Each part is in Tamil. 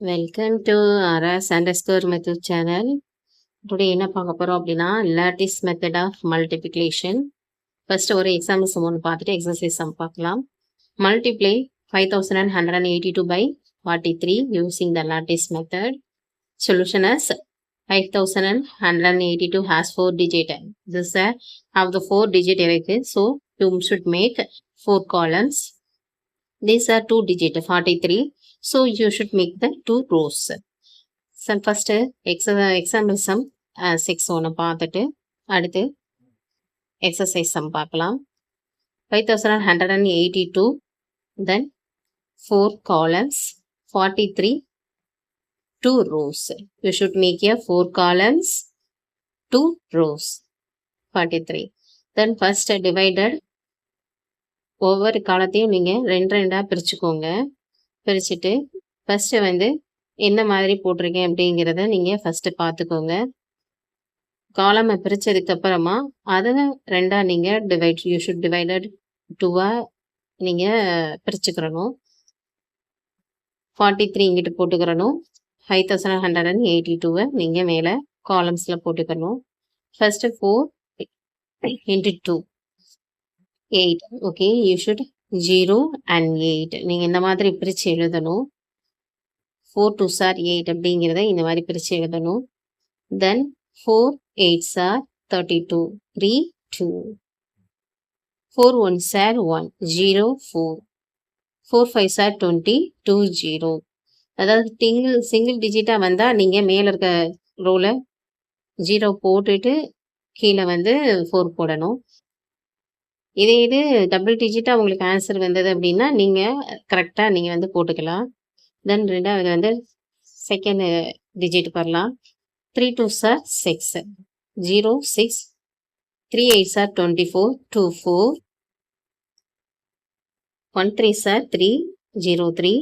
Welcome to RS underscore method channel. Today என்ன பார்க்க போகிறோம் அப்படின்னா lattice method of multiplication. First ஒரு எக்ஸாம்பிள் சம் ஒன்று பார்த்துட்டு எக்ஸசைஸ் சம் பார்க்கலாம். Multiply 5182 by 43 using the lattice method. Solution is 5182 has 4 digits. This have the 4 digit இருக்கு. So you should make 4 columns. These are 2 digits 43. So you should make the 2 rows. So first example sum 6 ஒன்று பார்த்துட்டு அடுத்து exercise sum பார்க்கலாம். 5182 then 4 columns 43 2 rows. You should make here 4 columns 2 rows 43. Then first divided ஒவ்வொரு காலத்தையும் நீங்கள் ரெண்டாக பிரிச்சுக்கோங்க. பிரிச்சுட்டு ஃபஸ்ட்டு வந்து என்ன மாதிரி போட்டிருக்கேன் அப்படிங்கிறத நீங்கள் ஃபஸ்ட்டு பார்த்துக்கோங்க. காலமை பிரித்ததுக்கப்புறமா அதை ரெண்டாக நீங்கள் யூ ஷுட் டிவைடட் 2ஆக நீங்கள் பிரிச்சுக்கிறணும். 43 இங்கிட்டு போட்டுக்கிறணும். 5182 நீங்கள் மேலே காலம்ஸில் போட்டுக்கணும். First 4 into 2 8. Okay, you should 0 and 8 நீங்கள் இந்த மாதிரி பிரித்து எழுதணும். 4 2s are 8 அப்படிங்கிறத இந்த மாதிரி பிரித்து எழுதணும். தென் 4 8s are 32 3 2 4 1s are 1 0 4 4 5s are 20 2 0. அதாவது சிங்கிள் டிஜிட்டாக வந்தால் நீங்கள் மேலே இருக்க ரோவில் 0 போட்டுட்டு கீழே வந்து 4 போடணும். இது டபுள் டிஜிட்டாக உங்களுக்கு ஆன்சர் வந்தது அப்படின்னா நீங்கள் கரெக்டாக நீங்கள் வந்து போட்டுக்கலாம். தென் ரெண்டாவது வந்து செகண்ட் டிஜிட் வரலாம். 3 2s are 6 0 6 3 8s are 24 2 4 1 3s are 3 0 3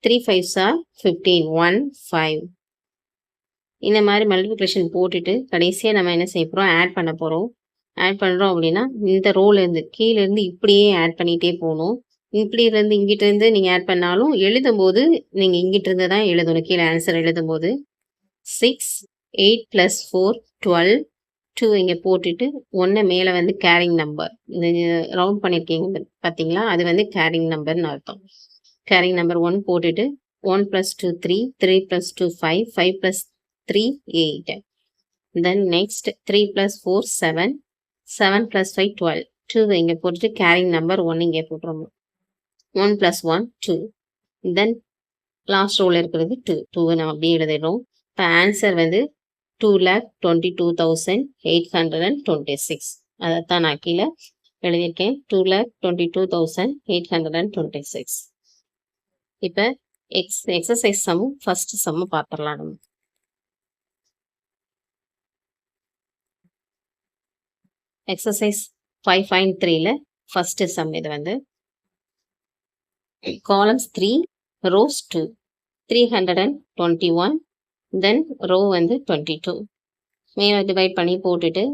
3 5s are 15 1 5. இந்த மாதிரி மல்டிப்ளிகேஷன் போட்டுட்டு கடைசியாக நம்ம என்ன செய்ய போகிறோம், ஆட் பண்ண போகிறோம். ஆட் பண்ணுறோம் அப்படின்னா இந்த ரோலேருந்து கீழேருந்து இப்படியே ஆட் பண்ணிகிட்டே போகணும். இப்படிலேருந்து இங்கிட்டிருந்து நீங்கள் ஆட் பண்ணாலும் எழுதும்போது நீங்கள் இங்கிட்டிருந்து தான் எழுதணும். கீழே ஆன்சர் எழுதும்போது 6 8 + 4 12 2 இங்கே போட்டுட்டு 1 மேலே வந்து கேரிங் நம்பர் இந்த ரவுண்ட் பண்ணியிருக்கீங்க பார்த்தீங்களா, அது வந்து கேரிங் நம்பர்னு அர்த்தம். கேரிங் நம்பர் 1 போட்டுட்டு 1 + 2 3 3 + 2 5 5 + 3 8. தென் நெக்ஸ்ட் 3 + 4 7 7 + 5 12 2 இங்கே போட்டுட்டு கேரிங் நம்பர் 1 இங்கே போட்டுருவோம். 1 + 1 2. தென் லாஸ்ட் ரோவில் இருக்கிறது 2 நம்ம அப்படியே எழுதிடுறோம். இப்போ ஆன்சர் வந்து 2,22,826. அதைத்தான் நான் கீழே எழுதியிருக்கேன். 2,22,826. இப்போ எக்ஸசைஸ் சம்மும் ஃபர்ஸ்ட் சம்மு பார்த்துடலாம். நம்ம எக்ஸசைஸ் 5.3ல ஃபர்ஸ்ட் சம் இது வந்து காலம்ஸ் 3 rows 2 321 தென் ரோ வந்து 22. மேலே டிவைட் பண்ணி போட்டுட்டு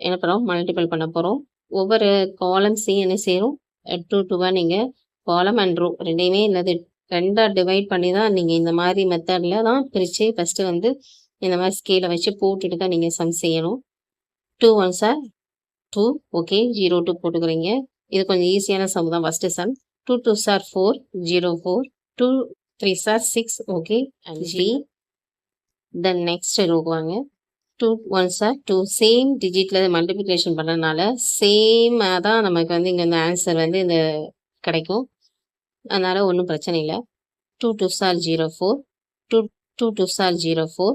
என்ன பண்ணுறோம், மல்டிபிள் பண்ண போகிறோம். ஒவ்வொரு காலம்ஸையும் என்ன செய்கிறோம் 2 2 நீங்கள் காலம் அண்ட் ரோ ரெண்டையுமே என்னது ரெண்டாக டிவைட் பண்ணி தான் நீங்கள் இந்த மாதிரி மெத்தடில் தான் பிரித்து ஃபஸ்ட்டு வந்து இந்த மாதிரி ஸ்கேலை வச்சு போட்டுட்டு தான் நீங்கள் சம் செய்யணும். 2 1s are 2. ஓகே, 0 2 போட்டுக்கிறீங்க. இது கொஞ்சம் ஈஸியான சம் தான். First some 2 2s are 4 0 4 2 3s are 6. Okay and 3. Then next row வாங்க. 2 1s are 2. சேம் டிஜிட்டில் மல்டிப்ளிகேஷன் பண்ணுறதுனால சேமாக தான் நமக்கு வந்து இங்கே இந்த ஆன்சர் வந்து இந்த கிடைக்கும். அதனால் ஒன்றும் பிரச்சனை இல்லை. 2 2s are 0 4 2 2s are 0 4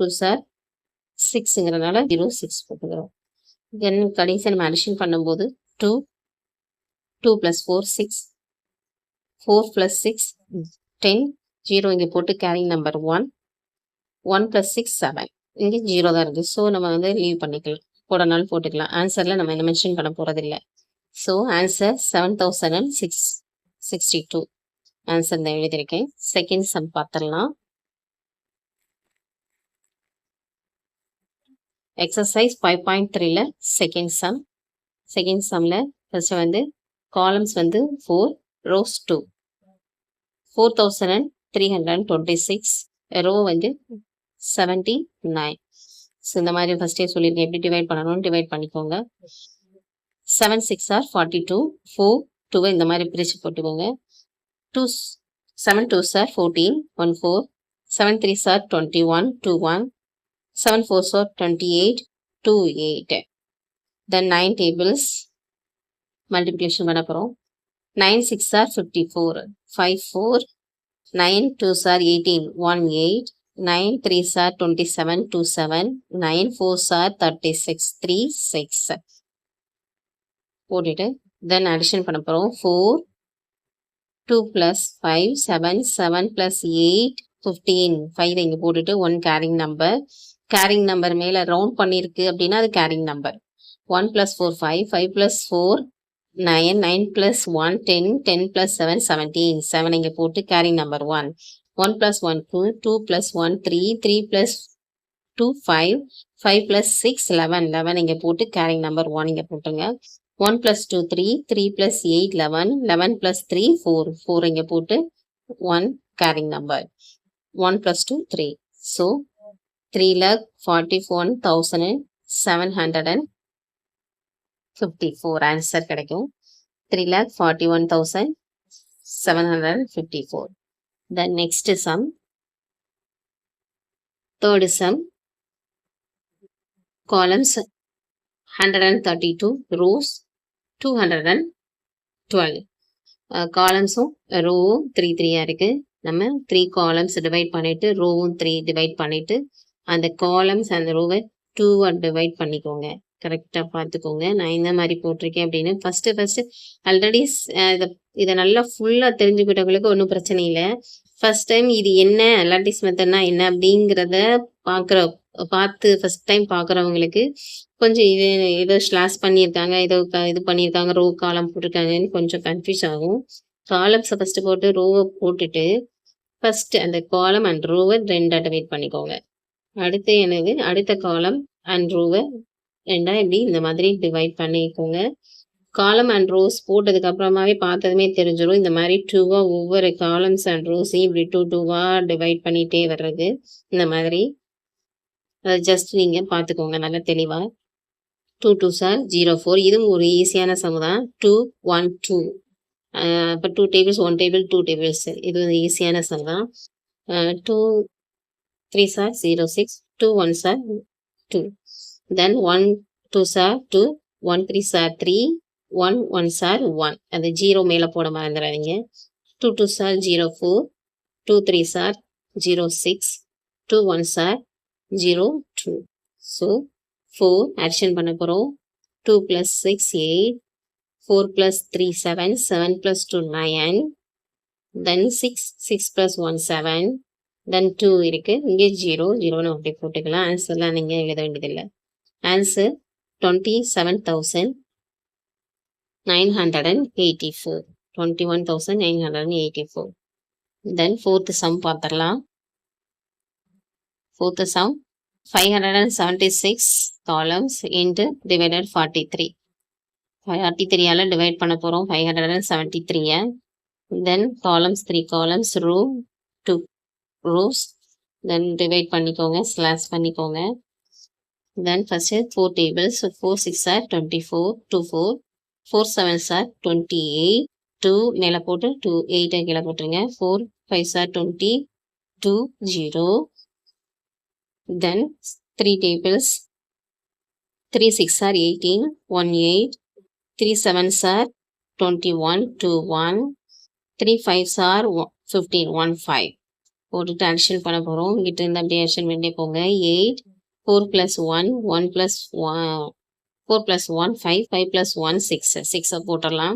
2s are 6ங்கிறதுனால 0 6 போட்டுக்கிறோம். தென் கடைசி நம்ம அடிஷன் பண்ணும்போது 2 2 + 4 6 4 + 6 10 0 இங்கே போட்டு கேரிங் நம்பர் 1 1 + 6 7 இங்கே 0 தான் இருக்குது. ஸோ நம்ம வந்து லீவ் பண்ணிக்கலாம், போடனாலும் போட்டுக்கலாம். ஆன்சரில் நம்ம என்ன மென்ஷன் பண்ண போகிறதில்ல. ஸோ ஆன்சர் 7062 ஆன்சர் தான் எழுதியிருக்கேன். செகண்ட் சம் பார்த்துடலாம். எக்ஸசைஸ் 5.3ல செகண்ட் சம்மில் ஃபர்ஸ்ட் வந்து காலம்ஸ் வந்து 4 rows 2 4010 326, ரோ வந்து 79. ஸோ இந்த மாதிரி ஃபஸ்ட்டே சொல்லியிருக்கேன் எப்படி டிவைட் பண்ணணும்னு டிவைட் பண்ணிக்கோங்க. 7 6 are 42, 4 2 இந்த மாதிரி பிரித்து போட்டுக்கோங்க. 2 7 2s are 14, 1 4, 7 3s are 21, 2 1, 7 4s are 28, 2 8. Then 9 tables multiplication பண்ண போகிறோம். 9 6 are 54, 5 4, 9 2s are 18, 1 8, 9 3s are 27, 2 7, 9 4s are 36, 3 6. போட்டுட்டு தென் அடிஷன் பண்ண போகிறோம். 4 2 plus 5 7 7 plus 8 15. 5 இங்கே போட்டுட்டு 1 கேரிங் நம்பர். கேரிங் நம்பர் மேலே ரவுண்ட் பண்ணியிருக்கு அப்படின்னா அது carrying number. 1 plus 4 5, 5 plus 4 9, 9 plus 1 10, 10 plus 7 17. 7 இங்கே போட்டு carrying number 1. 1 plus 1 2, 2 plus 1 3, 3 plus 2 5, 5 plus 6 11. 11 இங்கே போட்டு கேரிங் நம்பர் 1 இங்கே போட்டுருங்க. 1 plus 2 3, 3 plus 8 11, 11 plus 3 4, 4 இங்கே போட்டு 1 carrying number. 1 plus 2 3. So 3,41,754 answer கிடைக்கும். 3,41,754. The next sum, third sum, columns 132, rows 212. காலம்ஸும் ரோவும் 3 3 இருக்கு. நம்ம 3 காலம்ஸ் டிவைட் பண்ணிட்டு ரோவும் 3 டிவைட் பண்ணிட்டு அந்த காலம்ஸ் அந்த ரோவை 2 டிவைட் பண்ணிக்கோங்க. கரெக்டாக பார்த்துக்கோங்க. நான் இந்த மாதிரி போட்டிருக்கேன் அப்படின்னு ஃபஸ்ட்டு ஆல்ரெடி இதை நல்லா ஃபுல்லாக தெரிஞ்சுக்கிட்டவங்களுக்கு ஒன்றும் பிரச்சனை இல்லை. ஃபர்ஸ்ட் டைம் இது என்ன லாட்டிஸ் மெத்தட்னா என்ன அப்படிங்கிறத பார்த்து ஃபர்ஸ்ட் டைம் பார்க்குறவங்களுக்கு கொஞ்சம் இது ஏதோ ஸ்லாஷ் பண்ணியிருக்காங்க, ஏதோ இது பண்ணியிருக்காங்க, ரோ காலம் போட்டிருக்காங்கன்னு கொஞ்சம் கன்ஃபியூஸ் ஆகும். காலம்ஸை ஃபஸ்ட்டு போட்டு ரோவை போட்டுட்டு ஃபஸ்ட்டு அந்த காலம் அண்ட் ரோவை 2 டிவைட் பண்ணிக்கோங்க. அடுத்து என்னது அடுத்த காலம் அண்ட் ரோவை 2 இப்படி இந்த மாதிரி டிவைட் பண்ணிக்கோங்க. காலம் அண்ட் ரோஸ் போட்டதுக்கு அப்புறமாவே பார்த்ததுமே தெரிஞ்சிடும். இந்த மாதிரி 2வா ஒவ்வொரு காலம்ஸ் அண்ட் ரோஸையும் இப்படி 2 2வா டிவைட் பண்ணிகிட்டே வர்றது. இந்த மாதிரி அதை ஜஸ்ட் நீங்கள் பார்த்துக்கோங்க நல்லா தெளிவாக. 2 2s are 04. இதுவும் ஒரு ஈஸியான சம் தான். 2 1 2. இப்போ 2 tables 1 table 2 tables. இது ஒரு ஈஸியான சம் தான். 2 3s are 06, 2 1s are 2. Then 1 2s are 2, 1 3s are 3, 1 1s are 1. அது 0 மேலே போட மறந்துடாதீங்க. 2 2s are 04, 2 3s are 06, 2 1s are 02. So 4 addition பண்ண போகிறோம். 2 plus 6 8, 4 plus 3 7, 7 plus 2 9, then 6 6 plus 1 7, then 2 இருக்குது. இங்கே 0 0ன்னு அப்படி போட்டுக்கலாம். ஆன்சர்லாம் நீங்கள் எழுத வேண்டியதில்லை. ஆன்சர் 27,984. 21,984. தென் ஃபோர்த்து சம் பார்த்துடலாம். Fourth sum 576 columns into divided 43. 43ஆல் டிவைட் பண்ண போகிறோம் 573. Then columns 3 columns, row 2 rows. Then divide பண்ணிக்கோங்க, ஸ்லாஷ் பண்ணிக்கோங்க. Then first 4 tables. So 4 6 are 24, 2 4, 4 7s are 28, 2 மேலே போட்டு 2 8 கீழே போட்டுருங்க. 4 5s are 20, 2 0. Then 3 tables. 3 6 are 18, 1 8, 3 7s are 21, 2 1, 3 5s are 15, 1 5. போட்டுட்டு அடிஷன் பண்ண போகிறோம். இங்கிட்ட இருந்து அப்படியே அடிஷன் பண்ணி போங்க. 8 4 plus 1 1 plus 1 4 plus 1 5 5 plus 1 6 6 போட்டுடலாம்.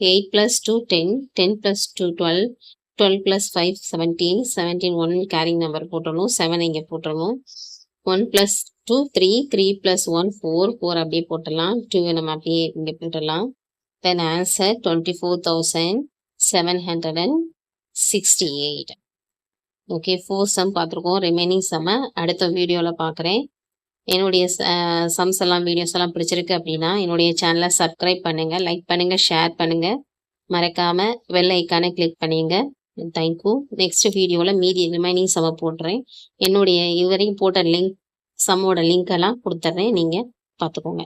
8 plus 2 10 10 plus 2 12 12 plus 5 17 17 1 carrying number போட்டணும். 7 இங்கே போட்டுடணும். 1 plus 2 3 3 plus 1 4 4 அப்படியே போட்டுடலாம். 2 நம்ம அப்படியே இங்கே போட்டுடலாம். தென் ஆன்சர் 24,768. ஓகே, 4 சம் பார்த்துருக்கோம். ரிமைனிங் சம்மை அடுத்த வீடியோவில் பார்க்குறேன். என்னுடைய சம்ஸ் எல்லாம் வீடியோஸ் எல்லாம் பிடிச்சிருக்கு அப்படின்னா என்னுடைய சேனலை சப்ஸ்கிரைப் பண்ணுங்கள், லைக் பண்ணுங்கள், ஷேர் பண்ணுங்கள். மறக்காமல் பெல் ஐக்கானை கிளிக் பண்ணிங்க. தேங்க்யூ. நெக்ஸ்ட் வீடியோவில் மீதி ரிமைனிங் சம்மை போடுறேன். என்னுடைய இதுவரைக்கும் போட்ட லிங்க் சம்மோட லிங்க் எல்லாம் கொடுத்துட்றேன், நீங்கள் பார்த்துக்கோங்க.